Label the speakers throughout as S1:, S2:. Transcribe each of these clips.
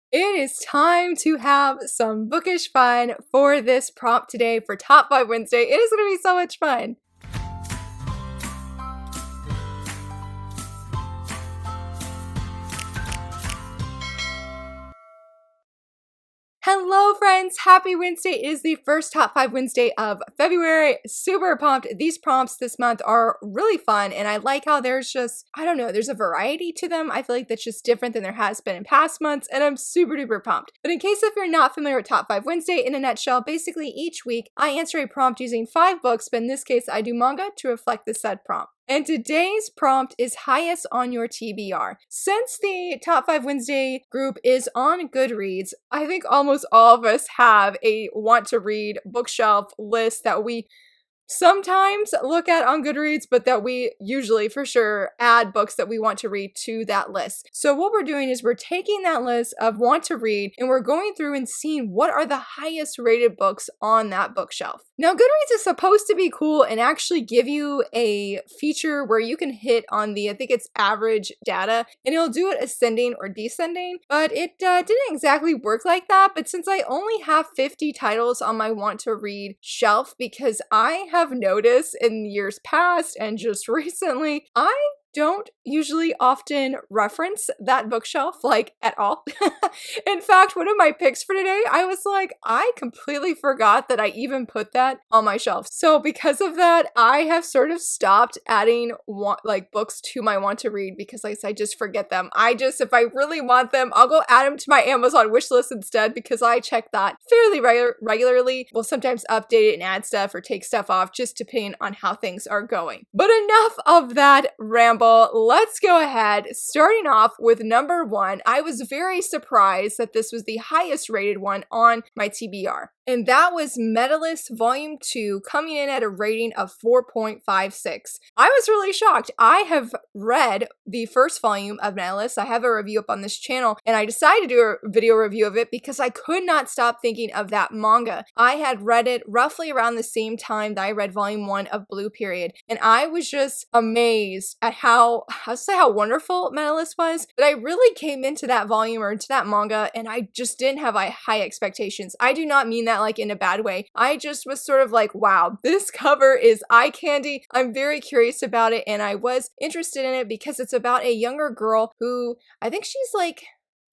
S1: It is time to have some bookish fun for this prompt today for Top 5 Wednesday. It is going to be so much fun. Hello, friends. Happy Wednesday. It is the first Top 5 Wednesday of February. Super pumped. These prompts this month are really fun, and I like how there's just, I don't know, there's a variety to them. I feel like that's just different than there has been in past months, and I'm super duper pumped. But in case if you're not familiar with Top 5 Wednesday, in a nutshell, basically each week I answer a prompt using 5 books, but in this case I do manga to reflect the said prompt. And today's prompt is highest on your TBR. Since the Top 5 Wednesday group is on Goodreads, I think almost all of us have a want to read bookshelf list that we sometimes look at on Goodreads, but that we usually for sure add books that we want to read to that list. So what we're doing is we're taking that list of want to read and we're going through and seeing what are the highest rated books on that bookshelf. Now, Goodreads is supposed to be cool and actually give you a feature where you can hit on the, I think it's average data, and it'll do it ascending or descending, but it didn't exactly work like that. But since I only have 50 titles on my want to read shelf, because I have noticed in years past and just recently, I don't usually often reference that bookshelf like at all. In fact, one of my picks for today, I was like, I completely forgot that I even put that on my shelf. So because of that, I have sort of stopped adding books to my want to read because like I just forget them. If I really want them, I'll go add them to my Amazon wish list instead because I check that fairly regularly. We'll sometimes update it and add stuff or take stuff off just depending on how things are going. But enough of that ramble. Let's go ahead. Starting off with number 1, I was very surprised that this was the highest rated one on my TBR. And that was Medalist Volume 2, coming in at a rating of 4.56. I was really shocked. I have read the first volume of Medalist. I have a review up on this channel, and I decided to do a video review of it because I could not stop thinking of that manga. I had read it roughly around the same time that I read Volume 1 of Blue Period, and I was just amazed at how wonderful Medalist was. But I really came into that volume or into that manga, and I just didn't have high expectations. I do not mean that like in a bad way. I just was sort of like, wow, this cover is eye candy. I'm very curious about it, and I was interested in it because it's about a younger girl who I think she's like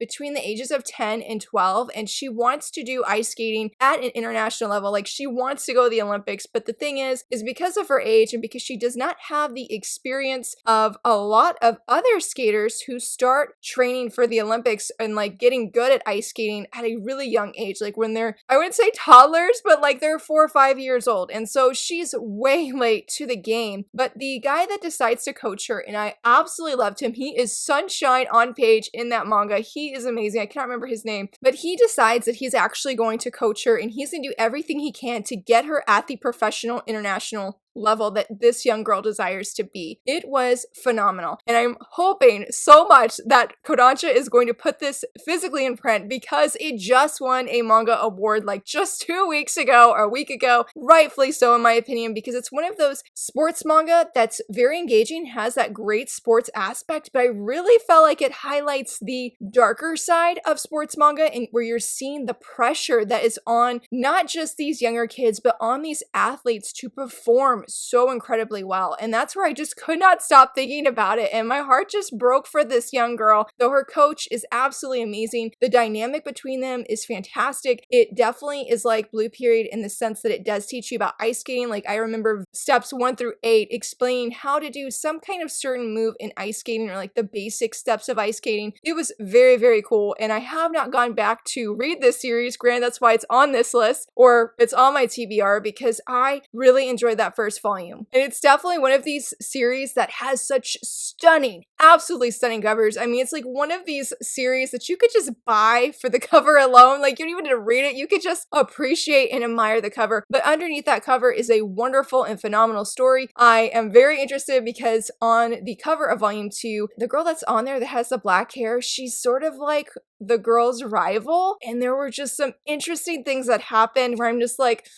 S1: between the ages of 10 and 12, and she wants to do ice skating at an international level. Like, she wants to go to the Olympics, but the thing is because of her age and because she does not have the experience of a lot of other skaters who start training for the Olympics and like getting good at ice skating at a really young age, like when they're, I wouldn't say toddlers, but like they're 4 or 5 years old. And so she's way late to the game. But the guy that decides to coach her, and I absolutely loved him, he is sunshine on page in that manga. He is amazing. I can't remember his name, but he decides that he's actually going to coach her and he's going to do everything he can to get her at the professional international level that this young girl desires to be. It was phenomenal. And I'm hoping so much that Kodansha is going to put this physically in print because it just won a manga award like just 2 weeks ago or a week ago. Rightfully so in my opinion, because it's one of those sports manga that's very engaging, has that great sports aspect, but I really felt like it highlights the darker side of sports manga and where you're seeing the pressure that is on not just these younger kids, but on these athletes to perform so incredibly well. And that's where I just could not stop thinking about it. And my heart just broke for this young girl, though her coach is absolutely amazing. The dynamic between them is fantastic. It definitely is like Blue Period in the sense that it does teach you about ice skating. Like I remember steps 1 through 8 explaining how to do some kind of certain move in ice skating or like the basic steps of ice skating. It was very, very cool. And I have not gone back to read this series. Granted, that's why it's on this list or it's on my TBR because I really enjoyed that first volume. And it's definitely one of these series that has such stunning, absolutely stunning covers. I mean, it's like one of these series that you could just buy for the cover alone. Like you don't even need to read it. You could just appreciate and admire the cover. But underneath that cover is a wonderful and phenomenal story. I am very interested because on the cover of volume 2, the girl that's on there that has the black hair, she's sort of like the girl's rival. And there were just some interesting things that happened where I'm just like,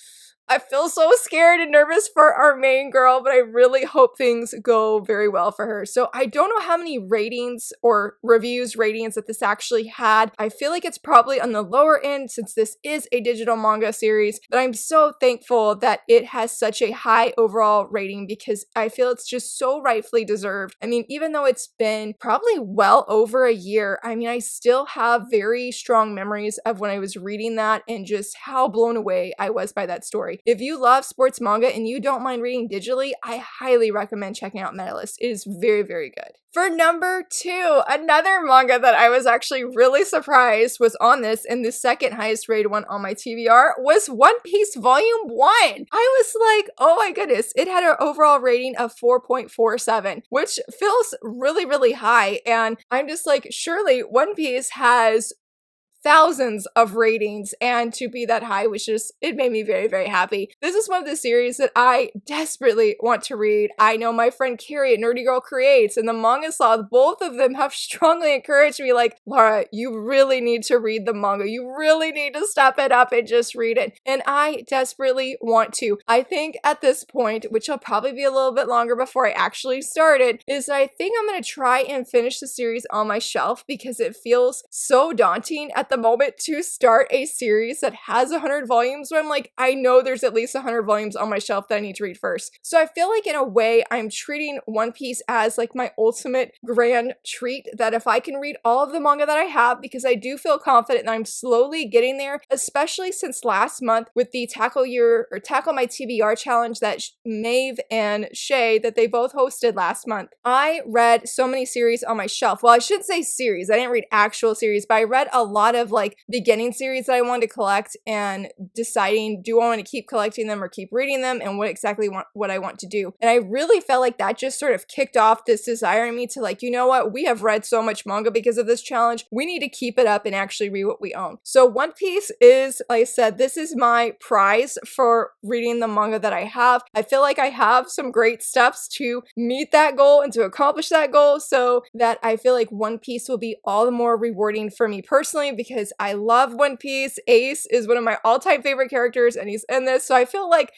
S1: I feel so scared and nervous for our main girl, but I really hope things go very well for her. So I don't know how many ratings or reviews ratings that this actually had. I feel like it's probably on the lower end since this is a digital manga series, but I'm so thankful that it has such a high overall rating because I feel it's just so rightfully deserved. I mean, even though it's been probably well over a year, I mean, I still have very strong memories of when I was reading that and just how blown away I was by that story. If you love sports manga and you don't mind reading digitally, I highly recommend checking out Medalist. It is very, very good. For number 2, another manga that I was actually really surprised was on this, and the second highest rated one on my TBR was One Piece Volume 1. I was like, oh my goodness, it had an overall rating of 4.47, which feels really, really high. And I'm just like, surely One Piece has thousands of ratings, and to be that high was just, it made me very, very happy. This is one of the series that I desperately want to read. I know my friend Carrie at Nerdy Girl Creates and the Manga Sloth, both of them have strongly encouraged me like, Laura, you really need to read the manga. You really need to step it up and just read it. And I desperately want to. I think at this point, which will probably be a little bit longer before I actually start it, is that I think I'm going to try and finish the series on my shelf because it feels so daunting at the moment to start a series that has 100 volumes where I'm like, I know there's at least 100 volumes on my shelf that I need to read first. So I feel like in a way I'm treating One Piece as like my ultimate grand treat, that if I can read all of the manga that I have, because I do feel confident that I'm slowly getting there, especially since last month with the Tackle My TBR challenge that Maeve and Shay that they both hosted last month. I read so many series on my shelf. Well, I shouldn't say series. I didn't read actual series, but I read a lot of like beginning series that I wanted to collect and deciding, do I want to keep collecting them or keep reading them, and what I want to do. And I really felt like that just sort of kicked off this desire in me to like, you know what, we have read so much manga because of this challenge. We need to keep it up and actually read what we own. So One Piece is, like I said, this is my prize for reading the manga that I have. I feel like I have some great steps to meet that goal and to accomplish that goal, so that I feel like One Piece will be all the more rewarding for me personally because I love One Piece. Ace is one of my all-time favorite characters and he's in this, so I feel like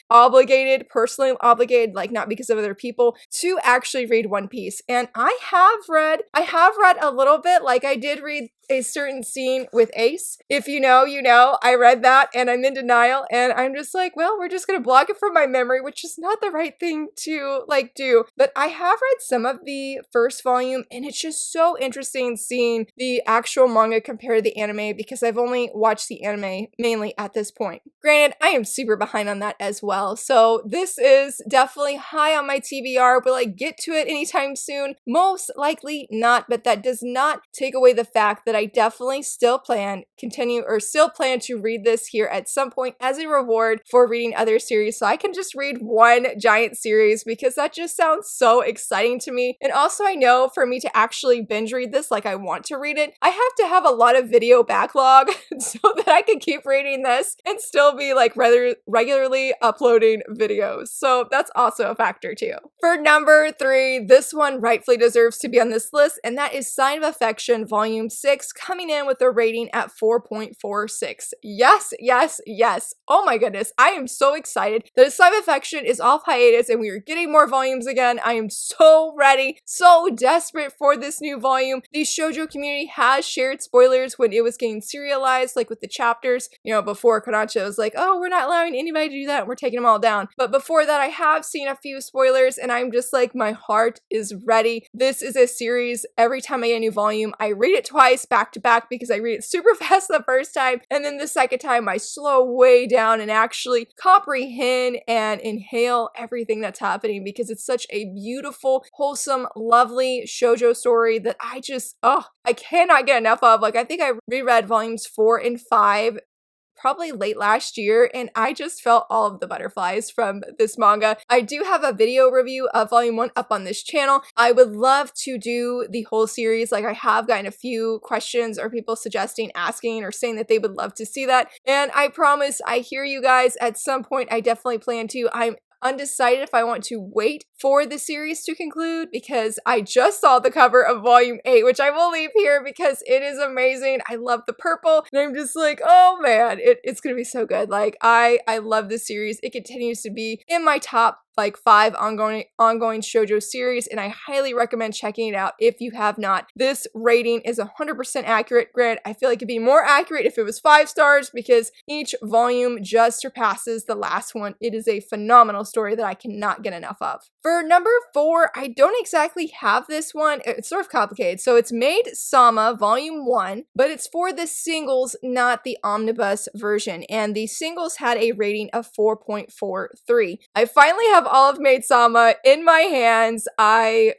S1: personally obligated, like not because of other people, to actually read One Piece. And I have read a little bit, like I did read a certain scene with Ace. If you know, you know. I read that and I'm in denial and I'm just like, well, we're just gonna block it from my memory, which is not the right thing to like do. But I have read some of the first volume and it's just so interesting seeing the actual manga compared to the anime because I've only watched the anime mainly at this point. Granted, I am super behind on that as well. So this is definitely high on my TBR. Will I get to it anytime soon? Most likely not, but that does not take away the fact that I definitely still plan to read this here at some point as a reward for reading other series, so I can just read one giant series because that just sounds so exciting to me. And also I know for me to actually binge read this like I want to read it, I have to have a lot of video backlog so that I can keep reading this and still be like regularly uploading videos. So that's also a factor too. For number 3, this one rightfully deserves to be on this list, and that is Sign of Affection Volume 6, coming in with a rating at 4.46. Yes, yes, yes. Oh my goodness. I am so excited that Sign of Affection is off hiatus and we are getting more volumes again. I am so ready, so desperate for this new volume. The shoujo community has shared spoilers when it was getting serialized, like with the chapters, you know, before Kodansha was like, oh, we're not allowing anybody to do that, we're taking them all down. But before that, I have seen a few spoilers and I'm just like, my heart is ready. This is a series, every time I get a new volume, I read it twice back to back because I read it super fast the first time, and then the second time I slow way down and actually comprehend and inhale everything that's happening because it's such a beautiful, wholesome, lovely shoujo story that I cannot get enough of. Like, I think I reread volumes 4 and 5 probably late last year, and I just felt all of the butterflies from this manga. I do have a video review of volume 1 up on this channel. I would love to do the whole series. Like, I have gotten a few questions or people asking or saying that they would love to see that, and I promise I hear you guys at some point. I definitely plan to. I'm undecided if I want to wait for the series to conclude because I just saw the cover of volume 8, which I will leave here because it is amazing. I love the purple and I'm just like, oh man, it's gonna be so good. Like I love this series. It continues to be in my top like 5 ongoing shoujo series, and I highly recommend checking it out if you have not. This rating is 100% accurate. Granted, I feel like it'd be more accurate if it was 5 stars because each volume just surpasses the last one. It is a phenomenal story that I cannot get enough of. For number 4, I don't exactly have this one. It's sort of complicated. So it's Maid Sama Volume 1, but it's for the singles, not the omnibus version. And the singles had a rating of 4.43. I finally have all of Maid Sama in my hands.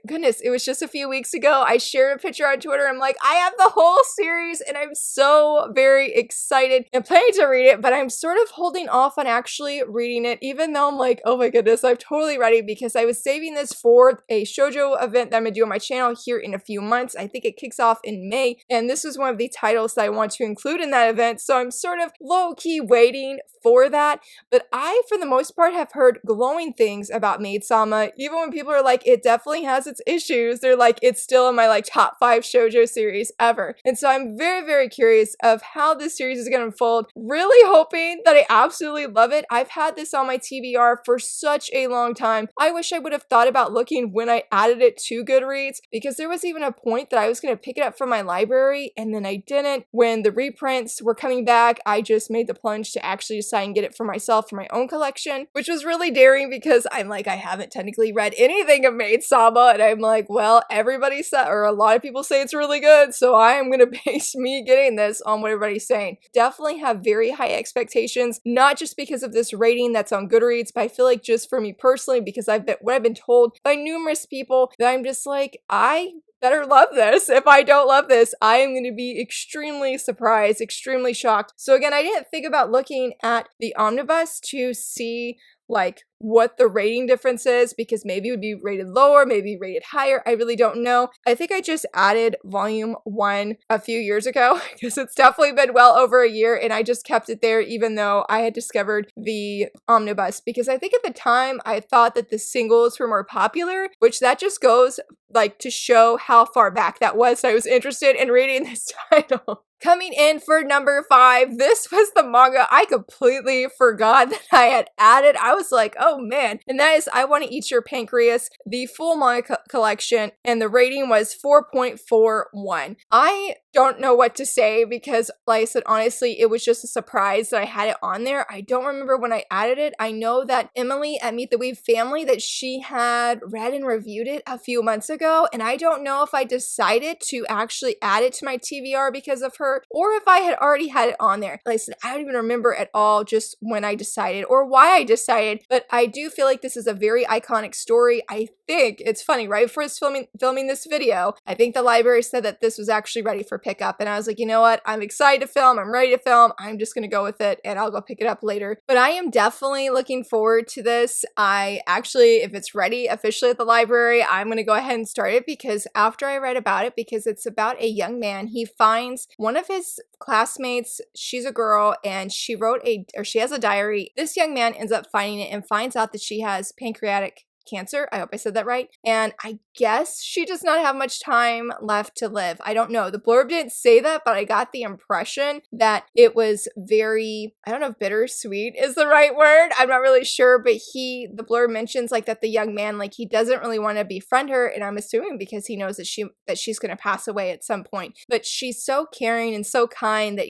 S1: Goodness, it was just a few weeks ago. I shared a picture on Twitter. I'm like, I have the whole series and I'm so very excited and planning to read it, but I'm sort of holding off on actually reading it, even though I'm like, oh my goodness, I'm totally ready because I was saving this for a shoujo event that I'm gonna do on my channel here in a few months. I think it kicks off in May, and this is one of the titles that I want to include in that event, so I'm sort of low-key waiting for that. But I, for the most part, have heard glowing things about Maid Sama. Even when people are like, it definitely has its issues, they're like, it's still in my like top 5 shoujo series ever. And so I'm very, very curious of how this series is gonna unfold. Really hoping that I absolutely love it. I've had this on my TBR for such a long time. I wish I would have thought about looking when I added it to Goodreads, because there was even a point that I was gonna pick it up from my library and then I didn't. When the reprints were coming back, I just made the plunge to actually decide and get it for myself for my own collection, which was really daring because I'm like, I haven't technically read anything of Maid Sama, and I'm like, well, everybody said, or a lot of people say it's really good, so I am gonna base me getting this on what everybody's saying. Definitely have very high expectations, not just because of this rating that's on Goodreads, but I feel like just for me personally, because what I've been told by numerous people, that I'm just like, I better love this. If I don't love this, I am going to be extremely surprised, extremely shocked. So again, I didn't think about looking at the omnibus to see like what the rating difference is, because maybe it would be rated lower, maybe rated higher. I really don't know. I think I just added volume 1 a few years ago because it's definitely been well over a year, and I just kept it there even though I had discovered the omnibus, because I think at the time I thought that the singles were more popular, which that just goes like to show how far back that was. So I was interested in reading this title. Coming in for number 5, this was the manga I completely forgot that I had added. I was like, oh man. And that is I Want to Eat Your Pancreas, the full manga collection, and the rating was 4.41. I don't know what to say because, like I said, honestly, it was just a surprise that I had it on there. I don't remember when I added it. I know that Emily at Meet the Weave Family, that she had read and reviewed it a few months ago, and I don't know if I decided to actually add it to my TBR because of her, or if I had already had it on there. Like I said, I don't even remember at all just when I decided or why I decided, but I do feel like this is a very iconic story. I think it's funny, right before this filming this video, I think the library said that this was actually ready for pickup, and I was like, you know what, I'm excited to film, I'm ready to film, I'm just gonna go with it and I'll go pick it up later. But I am definitely looking forward to this. I actually, if it's ready officially at the library, I'm gonna go ahead and start it, because after I read about it, because it's about a young man, he finds one of his classmates, she's a girl, and she has a diary. This young man ends up finding it and finds out that she has pancreatic cancer. I hope I said that right. And I guess she does not have much time left to live. I don't know. The blurb didn't say that, but I got the impression that it was very, I don't know if bittersweet is the right word. I'm not really sure, but the blurb mentions like that the young man, like he doesn't really want to befriend her, and I'm assuming because he knows that she's going to pass away at some point. But she's so caring and so kind that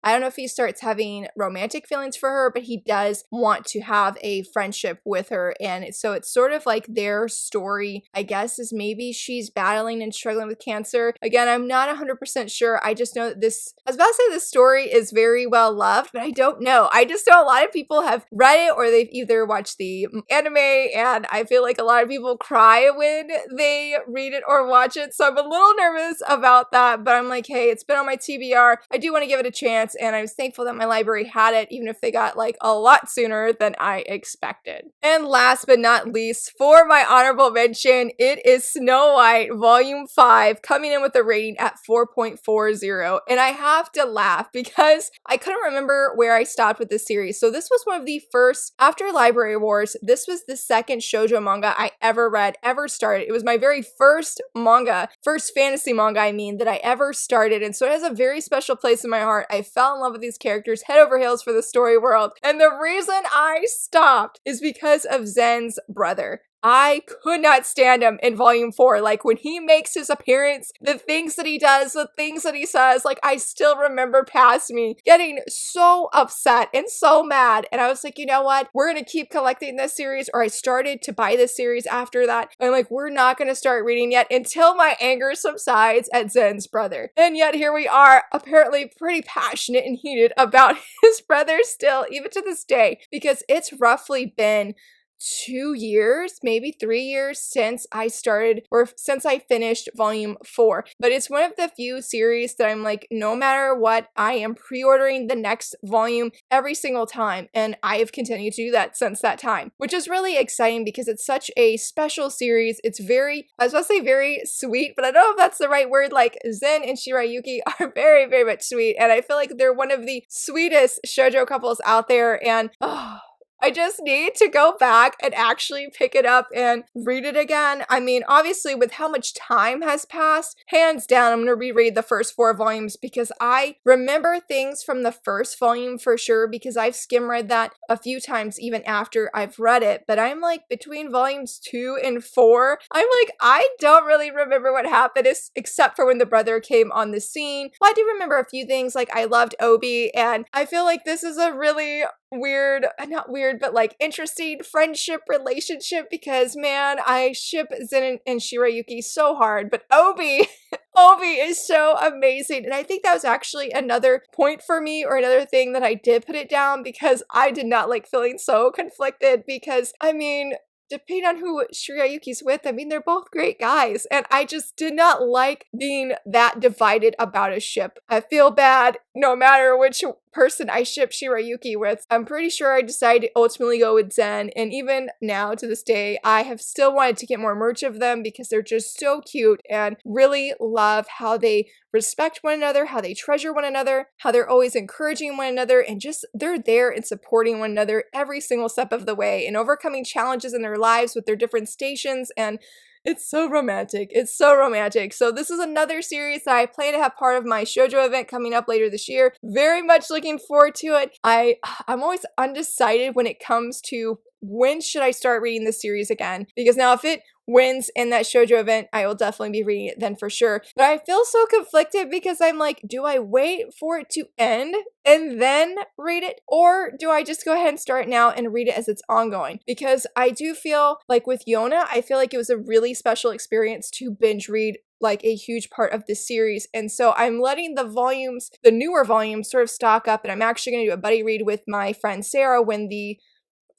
S1: I don't know if he starts having romantic feelings for her, but he does want to have a friendship with her. And so it's sort of like their story, I guess, is maybe she's battling and struggling with cancer. Again, I'm not 100% sure. I just know that I was about to say this story is very well loved, but I don't know. I just know a lot of people have read it or they've either watched the anime, and I feel like a lot of people cry when they read it or watch it. So I'm a little nervous about that, but I'm like, hey, it's been on my TBR. I do want to give it a chance, and I was thankful that my library had it, even if they got like a lot sooner than I expected. And last but not least, for my honorable mention, it is Snow White Volume 5, coming in with a rating at 4.40. And I have to laugh because I couldn't remember where I stopped with this series. So this was one of the first, after Library Wars, this was the second shoujo manga I ever read, ever started. It was my very first manga, first fantasy manga, I mean, that I ever started. And so it has a very special place in my heart. I fell in love with these characters head over heels for the story world. And the reason I stopped is because of Zen's brother. I could not stand him in volume 4. Like, when he makes his appearance, the things that he does, the things that he says, like, I still remember past me getting so upset and so mad. And I was like, you know what? We're going to keep collecting this series, or I started to buy this series after that. I'm like, we're not going to start reading yet until my anger subsides at Zen's brother. And yet here we are, apparently pretty passionate and heated about his brother still, even to this day, because it's roughly been 2 years, maybe 3 years since I started, or since I finished volume 4. But it's one of the few series that I'm like, no matter what, I am pre-ordering the next volume every single time. And I have continued to do that since that time, which is really exciting because it's such a special series. It's very, I was about to say very sweet, but I don't know if that's the right word. Like, Zen and Shirayuki are very, very much sweet. And I feel like they're one of the sweetest shoujo couples out there. And I just need to go back and actually pick it up and read it again. I mean, obviously, with how much time has passed, hands down, I'm going to reread the first 4 volumes because I remember things from the first volume for sure, because I've skim read that a few times even after I've read it. But I'm like, between volumes 2 and 4, I'm like, I don't really remember what happened except for when the brother came on the scene. Well, I do remember a few things, like I loved Obi, and I feel like this is a really weird, not weird, but like interesting friendship relationship, because man, I ship Zen and Shirayuki so hard, but Obi is so amazing. And I think that was actually another point for me, or another thing that I did put it down, because I did not like feeling so conflicted, because I mean, depending on who Shirayuki's with, I mean, they're both great guys. And I just did not like being that divided about a ship. I feel bad no matter which person I ship Shirayuki with. I'm pretty sure I decided to ultimately go with Zen. And even now to this day, I have still wanted to get more merch of them because they're just so cute, and really love how they respect one another, how they treasure one another, how they're always encouraging one another, and just they're there and supporting one another every single step of the way and overcoming challenges in their lives with their different stations. And it's so romantic. It's so romantic. So this is another series that I plan to have part of my shoujo event coming up later this year. Very much looking forward to it. I'm always undecided when it comes to when should I start reading this series again, because now if it wins in that shoujo event, I will definitely be reading it then for sure. But I feel so conflicted because I'm like, do I wait for it to end and then read it? Or do I just go ahead and start now and read it as it's ongoing? Because I do feel like with Yona, I feel like it was a really special experience to binge read like a huge part of this series. And so I'm letting the volumes, the newer volumes, sort of stock up. And I'm actually going to do a buddy read with my friend Sarah when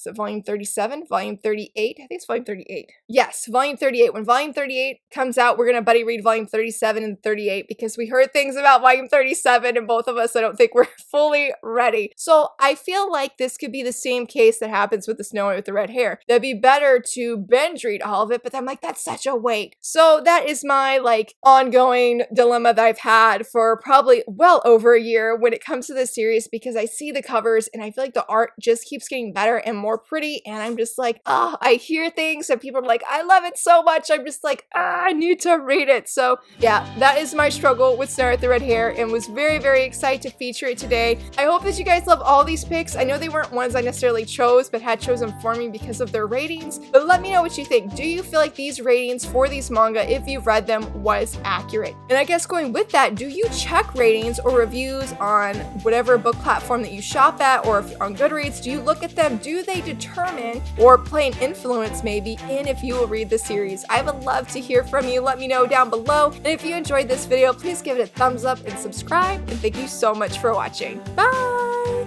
S1: is it volume 37? Volume 38? I think it's volume 38. Yes, volume 38. When volume 38 comes out, we're going to buddy read volume 37 and 38 because we heard things about volume 37 and both of us, I don't think we're fully ready. So I feel like this could be the same case that happens with the Snow White with the red hair. That'd be better to binge read all of it, but I'm like, that's such a wait. So that is my like ongoing dilemma that I've had for probably well over a year when it comes to this series, because I see the covers and I feel like the art just keeps getting better and more pretty, and I'm just like, I hear things and people are like, I love it so much. I'm just like, I need to read it. So yeah, that is my struggle with Snow White with the red hair, and was very, very excited to feature it today. I hope that you guys love all these picks. I know they weren't ones I necessarily chose, but had chosen for me because of their ratings. But let me know what you think. Do you feel like these ratings for these manga, if you've read them, was accurate? And I guess going with that, do you check ratings or reviews on whatever book platform that you shop at, or if you're on Goodreads, do you look at them? Do they determine or play an influence maybe in if you will read the series? I would love to hear from you. Let me know down below. And if you enjoyed this video, please give it a thumbs up and subscribe. And thank you so much for watching. Bye!